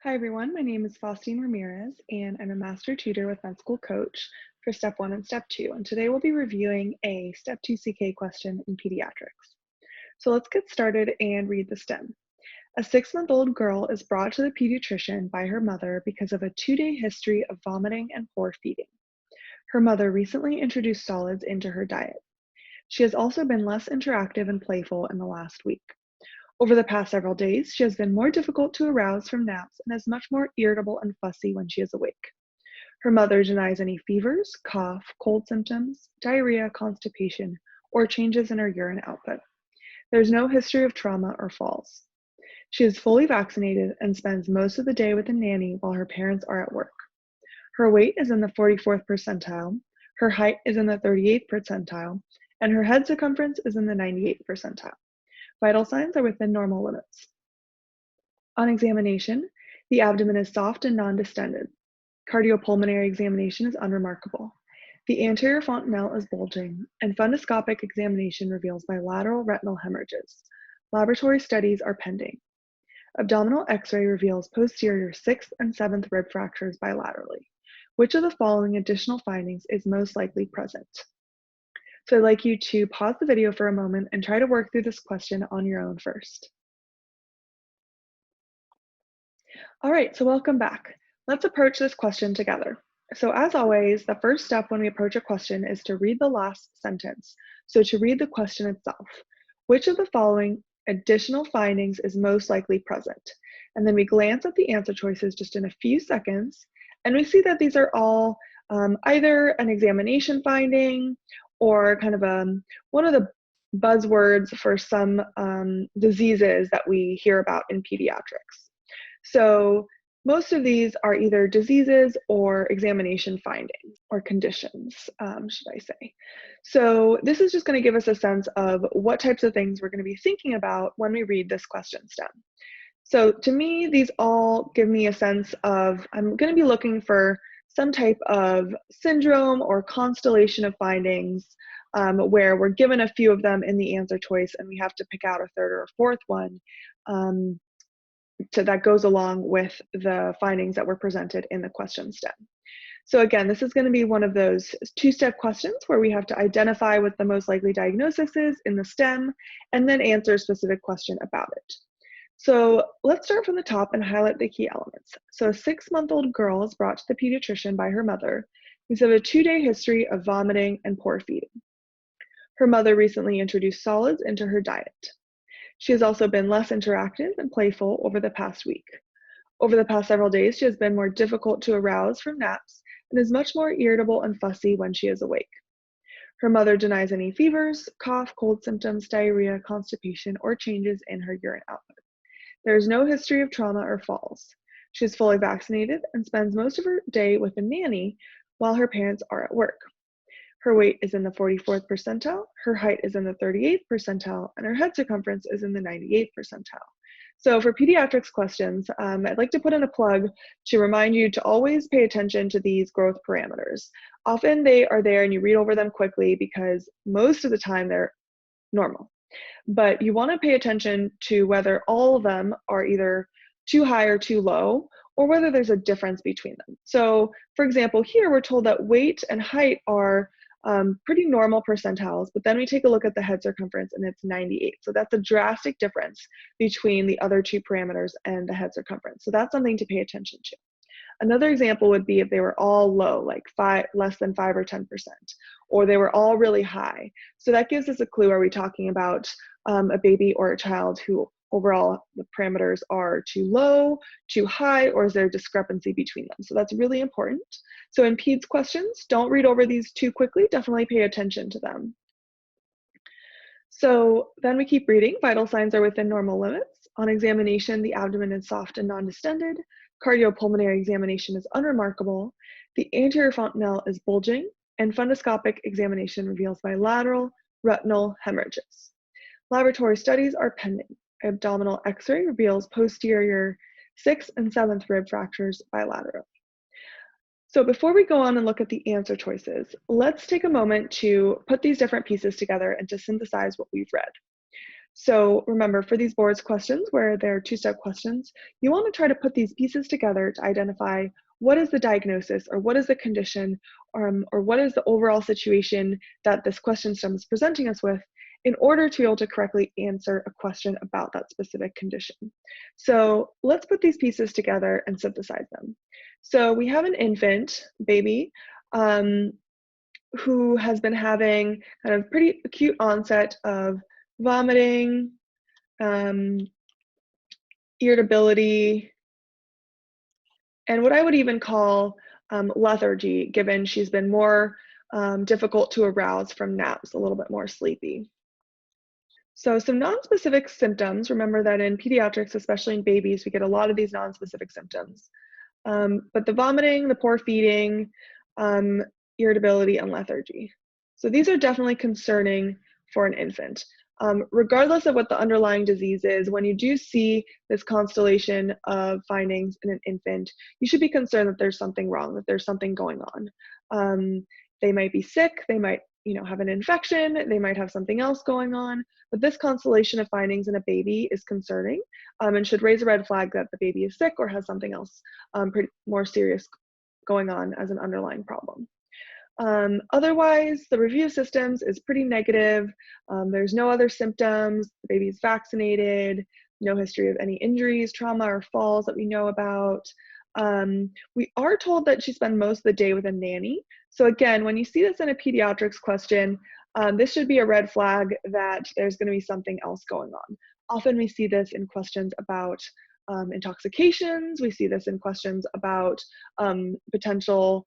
Hi everyone, my name is Faustine Ramirez and I'm a master tutor with MedSchoolCoach for Step 1 and Step 2. And today we'll be reviewing a Step 2 CK question in pediatrics. So let's get started and read the stem. A 6-month-old girl is brought to the pediatrician by her mother because of a 2-day history of vomiting and poor feeding. Her mother recently introduced solids into her diet. She has also been less interactive and playful in the last week. Over the past several days, she has been more difficult to arouse from naps and is much more irritable and fussy when she is awake. Her mother denies any fevers, cough, cold symptoms, diarrhea, constipation, or changes in her urine output. There is no history of trauma or falls. She is fully vaccinated and spends most of the day with a nanny while her parents are at work. Her weight is in the 44th percentile, her height is in the 38th percentile, and her head circumference is in the 98th percentile. Vital signs are within normal limits. On examination, the abdomen is soft and non-distended. Cardiopulmonary examination is unremarkable. The anterior fontanelle is bulging, and funduscopic examination reveals bilateral retinal hemorrhages. Laboratory studies are pending. Abdominal X-ray reveals posterior 6th and 7th rib fractures bilaterally. Which of the following additional findings is most likely present? So I'd like you to pause the video for a moment and try to work through this question on your own first. All right, so welcome back. Let's approach this question together. So as always, the first step when we approach a question is to read the last sentence. So to read the question itself, which of the following additional findings is most likely present? And then we glance at the answer choices just in a few seconds, and we see that these are all either an examination finding or kind of one of the buzzwords for some diseases that we hear about in pediatrics. So most of these are either diseases or examination findings or conditions, should I say. So this is just going to give us a sense of what types of things we're going to be thinking about when we read this question stem. So to me, these all give me a sense of I'm going to be looking for some type of syndrome or constellation of findings where we're given a few of them in the answer choice and we have to pick out a third or a fourth one that goes along with the findings that were presented in the question stem. So again, this is going to be one of those two-step questions where we have to identify what the most likely diagnosis is in the stem and then answer a specific question about it. So let's start from the top and highlight the key elements. So a 6-month-old girl is brought to the pediatrician by her mother because of a 2-day history of vomiting and poor feeding. Her mother recently introduced solids into her diet. She has also been less interactive and playful over the past week. Over the past several days, she has been more difficult to arouse from naps and is much more irritable and fussy when she is awake. Her mother denies any fevers, cough, cold symptoms, diarrhea, constipation, or changes in her urine output. There is no history of trauma or falls. She is fully vaccinated and spends most of her day with a nanny while her parents are at work. Her weight is in the 44th percentile, her height is in the 38th percentile, and her head circumference is in the 98th percentile. So for pediatrics questions, I'd like to put in a plug to remind you to always pay attention to these growth parameters. Often they are there and you read over them quickly because most of the time they're normal. But you want to pay attention to whether all of them are either too high or too low, or whether there's a difference between them. So for example, here we're told that weight and height are pretty normal percentiles, but then we take a look at the head circumference and it's 98. So that's a drastic difference between the other two parameters and the head circumference. So that's something to pay attention to. Another example would be if they were all low, like less than 5 or 10%, or they were all really high. So that gives us a clue. Are we talking about a baby or a child who overall the parameters are too low, too high, or is there a discrepancy between them? So that's really important. So in PEDS questions, don't read over these too quickly, definitely pay attention to them. So then we keep reading. Vital signs are within normal limits. On examination, the abdomen is soft and non-distended. Cardiopulmonary examination is unremarkable. The anterior fontanelle is bulging, and funduscopic examination reveals bilateral retinal hemorrhages. Laboratory studies are pending. Abdominal X-ray reveals posterior 6th and 7th rib fractures bilaterally. So before we go on and look at the answer choices, let's take a moment to put these different pieces together and to synthesize what we've read. So remember, for these boards questions where they're two-step questions, you want to try to put these pieces together to identify what is the diagnosis or what is the condition or what is the overall situation that this question stem is presenting us with in order to be able to correctly answer a question about that specific condition. So let's put these pieces together and synthesize them. So we have an infant, baby, who has been having kind of pretty acute onset of vomiting, irritability, and what I would even call lethargy, given she's been more difficult to arouse from naps, a little bit more sleepy. So some non-specific symptoms, remember that in pediatrics, especially in babies, we get a lot of these non-specific symptoms. But the vomiting, the poor feeding, irritability, and lethargy. So these are definitely concerning for an infant. Regardless of what the underlying disease is, when you do see this constellation of findings in an infant, you should be concerned that there's something wrong, that there's something going on. They might be sick, they might have an infection, they might have something else going on, but this constellation of findings in a baby is concerning and should raise a red flag that the baby is sick or has something else more serious going on as an underlying problem. Otherwise, the review of systems is pretty negative. There's no other symptoms. The baby is vaccinated, no history of any injuries, trauma, or falls that we know about. We are told that she spent most of the day with a nanny. So again, when you see this in a pediatrics question, this should be a red flag that there's going to be something else going on. Often we see this in questions about intoxications. We see this in questions about potential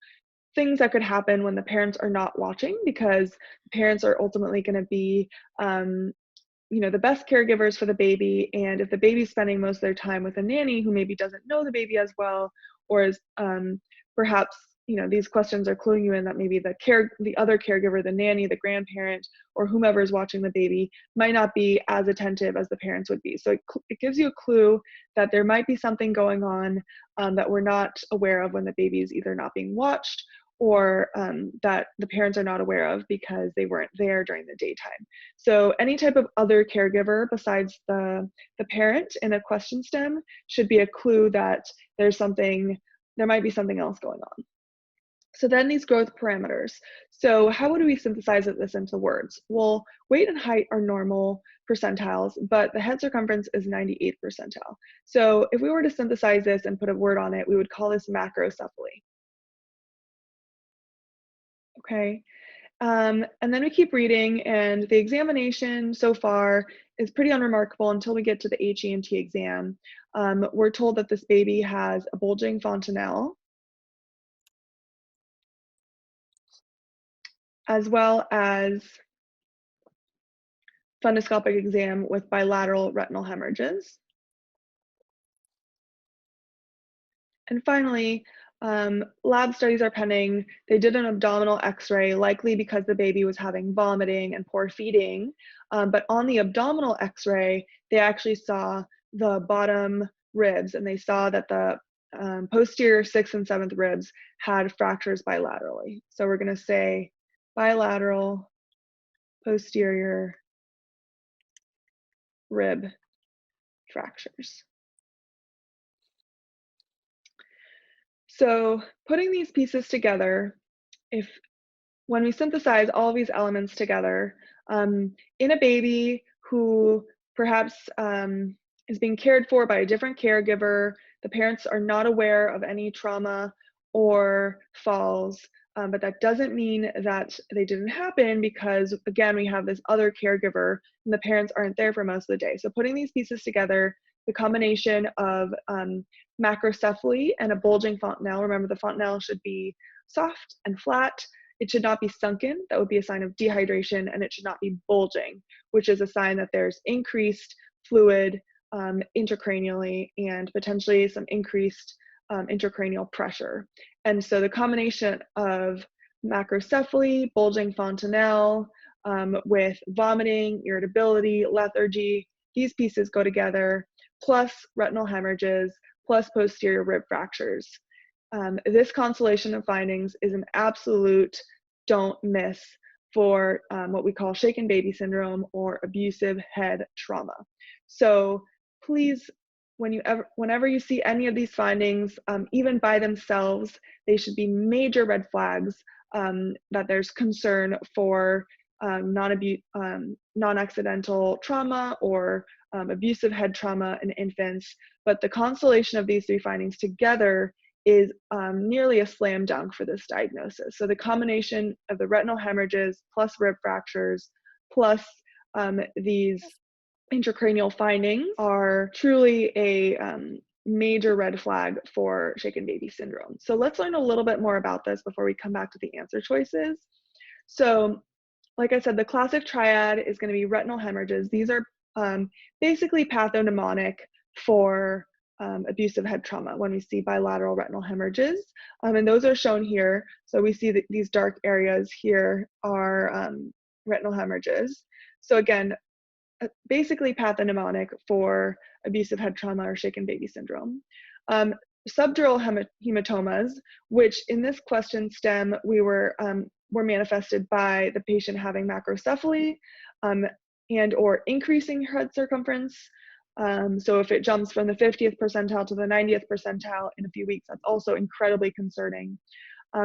things that could happen when the parents are not watching, because parents are ultimately going to be the best caregivers for the baby, and if the baby's spending most of their time with a nanny who maybe doesn't know the baby as well, or is perhaps these questions are cluing you in that maybe the other caregiver, the nanny, the grandparent, or whomever is watching the baby might not be as attentive as the parents would be. So it gives you a clue that there might be something going on that we're not aware of when the baby is either not being watched or that the parents are not aware of because they weren't there during the daytime. So any type of other caregiver besides the parent in a question stem should be a clue that there might be something else going on. So then these growth parameters. So how would we synthesize this into words? Well, weight and height are normal percentiles, but the head circumference is 98th percentile. So if we were to synthesize this and put a word on it, we would call this macrocephaly. Okay, and then we keep reading, and the examination so far is pretty unremarkable until we get to the HENT exam. We're told that this baby has a bulging fontanelle, as well as funduscopic exam with bilateral retinal hemorrhages. And finally, lab studies are pending. They did an abdominal x-ray, likely because the baby was having vomiting and poor feeding. But on the abdominal x-ray, they actually saw the bottom ribs, and they saw that the posterior 6th and 7th ribs had fractures bilaterally. So we're going to say bilateral posterior rib fractures. So putting these pieces together, when we synthesize all of these elements together, in a baby who perhaps is being cared for by a different caregiver, the parents are not aware of any trauma or falls, but that doesn't mean that they didn't happen, because again, we have this other caregiver and the parents aren't there for most of the day. So putting these pieces together, the combination of macrocephaly and a bulging fontanelle. Remember, the fontanelle should be soft and flat. It should not be sunken. That would be a sign of dehydration, and it should not be bulging, which is a sign that there's increased fluid intracranially and potentially some increased intracranial pressure. And so the combination of macrocephaly, bulging fontanelle, with vomiting, irritability, lethargy, these pieces go together, plus retinal hemorrhages, plus posterior rib fractures. This constellation of findings is an absolute don't miss for what we call shaken baby syndrome or abusive head trauma. So please, whenever you see any of these findings, even by themselves, they should be major red flags that there's concern for non-accidental trauma or abusive head trauma in infants. But the constellation of these three findings together is nearly a slam dunk for this diagnosis. So the combination of the retinal hemorrhages plus rib fractures plus these intracranial findings are truly a major red flag for shaken baby syndrome. So let's learn a little bit more about this before we come back to the answer choices. So like I said, the classic triad is going to be retinal hemorrhages. These are basically pathognomonic for abusive head trauma when we see bilateral retinal hemorrhages. And those are shown here. So we see that these dark areas here are retinal hemorrhages. So again, basically pathognomonic for abusive head trauma or shaken baby syndrome. Subdural hematomas, which in this question stem were manifested by the patient having macrocephaly and or increasing head circumference. So if it jumps from the 50th percentile to the 90th percentile in a few weeks, that's also incredibly concerning,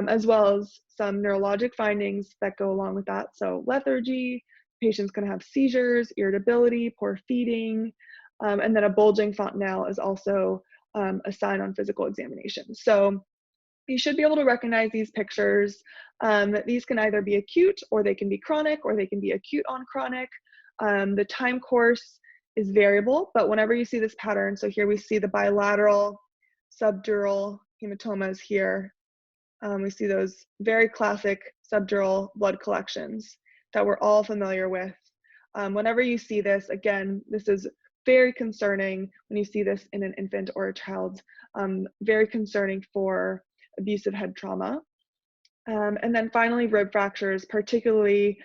as well as some neurologic findings that go along with that. So lethargy, patients can have seizures, irritability, poor feeding, and then a bulging fontanelle is also a sign on physical examination. So you should be able to recognize these pictures. These can either be acute or they can be chronic, or they can be acute on chronic. The time course is variable, but whenever you see this pattern, so here we see the bilateral subdural hematomas here. We see those very classic subdural blood collections that we're all familiar with. Whenever you see this, again, this is very concerning when you see this in an infant or a child, very concerning for abusive head trauma. And then finally, rib fractures, particularly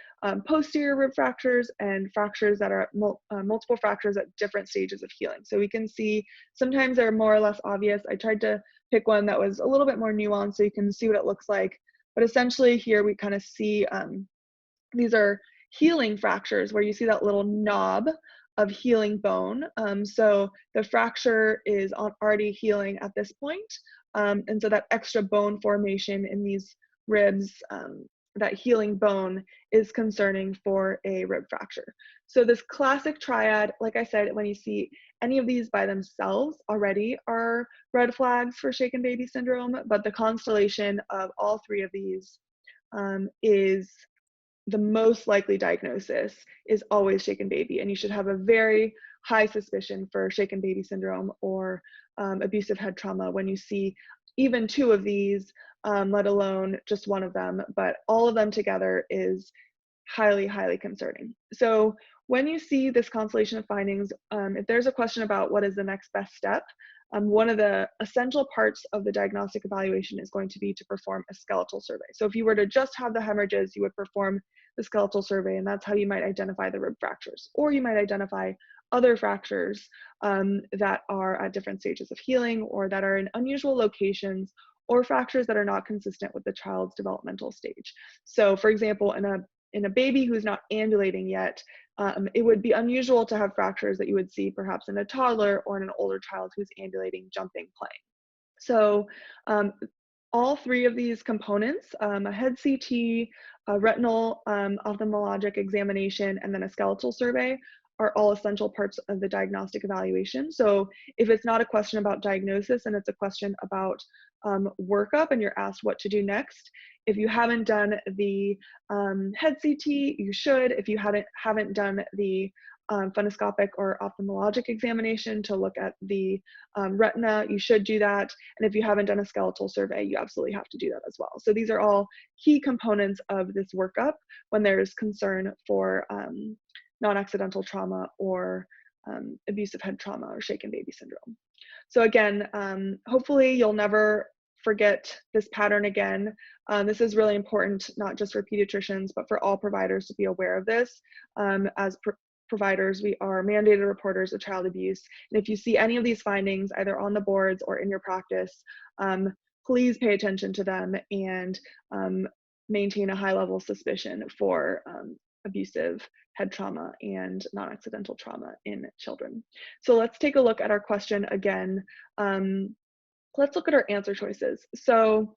posterior rib fractures and fractures that are multiple fractures at different stages of healing. So we can see sometimes they're more or less obvious. I tried to pick one that was a little bit more nuanced so you can see what it looks like. But essentially here we kind of see these are healing fractures where you see that little knob of healing bone. So the fracture is already healing at this point. And so that extra bone formation in these ribs, that healing bone is concerning for a rib fracture. So this classic triad, like I said, when you see any of these by themselves already are red flags for shaken baby syndrome, but the constellation of all three of these is the most likely diagnosis is always shaken baby, and you should have a very high suspicion for shaken baby syndrome or abusive head trauma when you see even two of these, let alone just one of them, but all of them together is highly, highly concerning. So when you see this constellation of findings, if there's a question about what is the next best step, one of the essential parts of the diagnostic evaluation is going to be to perform a skeletal survey. So if you were to just have the hemorrhages, you would perform the skeletal survey, and that's how you might identify the rib fractures. Or you might identify other fractures that are at different stages of healing or that are in unusual locations, or fractures that are not consistent with the child's developmental stage. So for example, in a baby who's not ambulating yet, it would be unusual to have fractures that you would see perhaps in a toddler or in an older child who's ambulating, jumping, playing. So all three of these components, a head CT, a retinal ophthalmologic examination, and then a skeletal survey, are all essential parts of the diagnostic evaluation. So if it's not a question about diagnosis and it's a question about workup and you're asked what to do next, if you haven't done the head CT, you should. If you haven't done the funduscopic or ophthalmologic examination to look at the retina, you should do that. And if you haven't done a skeletal survey, you absolutely have to do that as well. So these are all key components of this workup when there's concern for non-accidental trauma or abusive head trauma or shaken baby syndrome. So again, hopefully you'll never forget this pattern again. This is really important, not just for pediatricians, but for all providers to be aware of this. As providers, we are mandated reporters of child abuse. And if you see any of these findings, either on the boards or in your practice, please pay attention to them and maintain a high level of suspicion for abusive head trauma and non-accidental trauma in children. So let's take a look at our question again. Let's look at our answer choices. So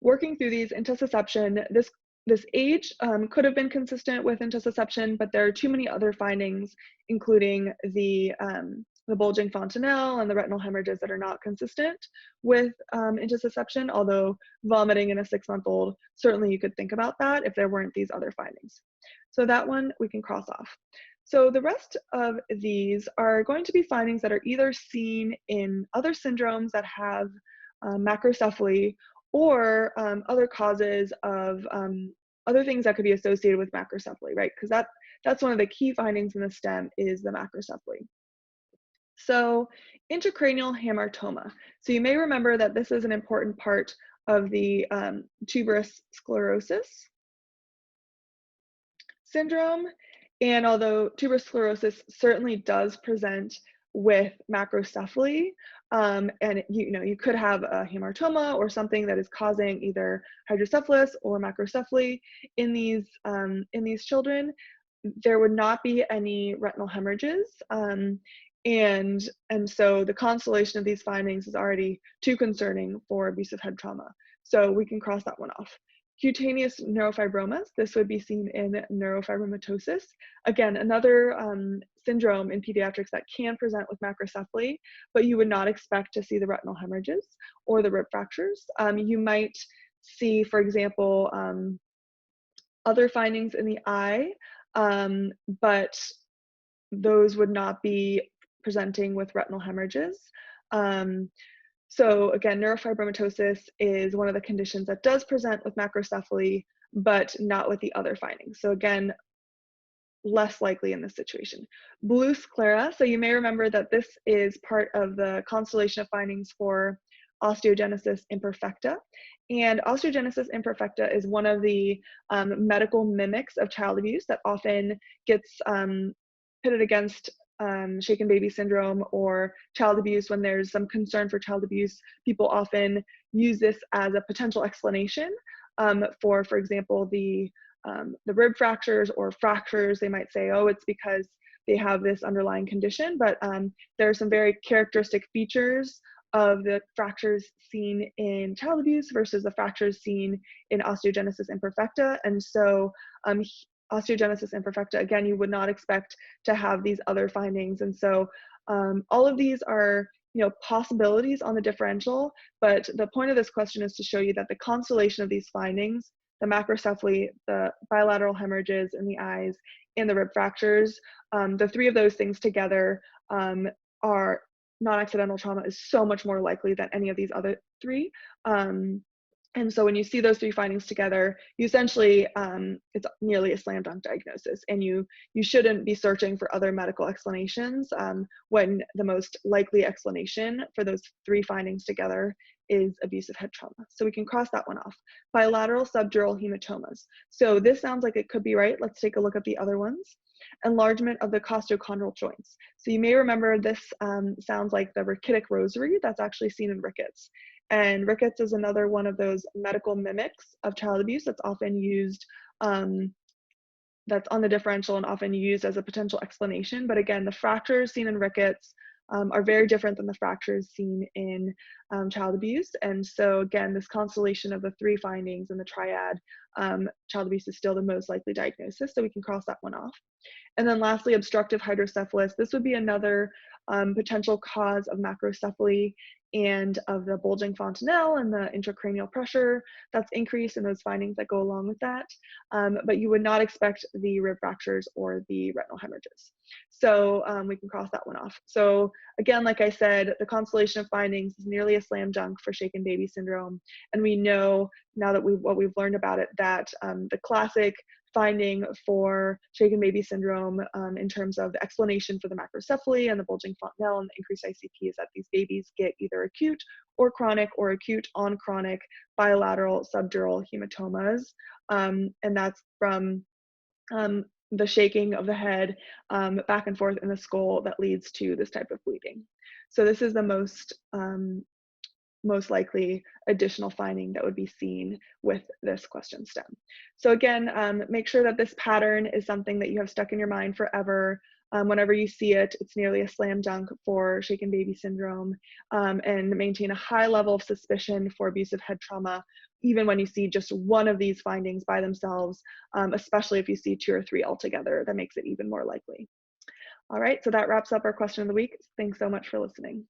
working through these, intussusception, this age could have been consistent with intussusception, but there are too many other findings, including the bulging fontanelle and the retinal hemorrhages that are not consistent with intussusception, although vomiting in a 6-month-old, certainly you could think about that if there weren't these other findings. So that one we can cross off. So the rest of these are going to be findings that are either seen in other syndromes that have macrocephaly, or other causes of other things that could be associated with macrocephaly, right? Because that's one of the key findings in the STEM is the macrocephaly. So intracranial hamartoma. So you may remember that this is an important part of the tuberous sclerosis syndrome. And although tuberous sclerosis certainly does present with macrocephaly, and you could have a hamartoma or something that is causing either hydrocephalus or macrocephaly in these children, there would not be any retinal hemorrhages. And so the constellation of these findings is already too concerning for abusive head trauma. So we can cross that one off. Cutaneous neurofibromas, this would be seen in neurofibromatosis. Again, another syndrome in pediatrics that can present with macrocephaly, but you would not expect to see the retinal hemorrhages or the rib fractures. You might see, for example, other findings in the eye, but those would not be presenting with retinal hemorrhages. So again, neurofibromatosis is one of the conditions that does present with macrocephaly, but not with the other findings. So again, less likely in this situation. Blue sclera, so you may remember that this is part of the constellation of findings for osteogenesis imperfecta. And osteogenesis imperfecta is one of the medical mimics of child abuse that often gets pitted against shaken baby syndrome or child abuse. When there's some concern for child abuse, people often use this as a potential explanation for example, the rib fractures or fractures. They might say, oh, it's because they have this underlying condition, but there are some very characteristic features of the fractures seen in child abuse versus the fractures seen in osteogenesis imperfecta. And so osteogenesis imperfecta, again, you would not expect to have these other findings. And so all of these are possibilities on the differential, but the point of this question is to show you that the constellation of these findings, the macrocephaly, the bilateral hemorrhages in the eyes, and the rib fractures, the three of those things together are non-accidental trauma is so much more likely than any of these other three. And so when you see those three findings together, you essentially, it's nearly a slam dunk diagnosis, and you shouldn't be searching for other medical explanations when the most likely explanation for those three findings together is abusive head trauma. So we can cross that one off. Bilateral subdural hematomas. So this sounds like it could be right. Let's take a look at the other ones. Enlargement of the costochondral joints. So you may remember this sounds like the rachitic rosary that's actually seen in rickets. And rickets is another one of those medical mimics of child abuse that's often used, that's on the differential and often used as a potential explanation. But again, the fractures seen in rickets are very different than the fractures seen in child abuse. And so again, this constellation of the three findings in the triad, child abuse is still the most likely diagnosis, so we can cross that one off. And then lastly, obstructive hydrocephalus. This would be another potential cause of macrocephaly and of the bulging fontanelle and the intracranial pressure that's increased and those findings that go along with that. But you would not expect the rib fractures or the retinal hemorrhages. So we can cross that one off. So again, like I said, the constellation of findings is nearly a slam dunk for shaken baby syndrome. And we know now that what we've learned about it, that the classic finding for shaken baby syndrome in terms of the explanation for the macrocephaly and the bulging fontanelle and the increased ICP is that these babies get either acute or acute on chronic bilateral subdural hematomas. And that's from the shaking of the head back and forth in the skull that leads to this type of bleeding. So this is the most most likely additional finding that would be seen with this question stem. So again, make sure that this pattern is something that you have stuck in your mind forever. Whenever you see it, it's nearly a slam dunk for shaken baby syndrome, and maintain a high level of suspicion for abusive head trauma, even when you see just one of these findings by themselves, especially if you see 2 or 3 altogether, that makes it even more likely. All right, so that wraps up our question of the week. Thanks so much for listening.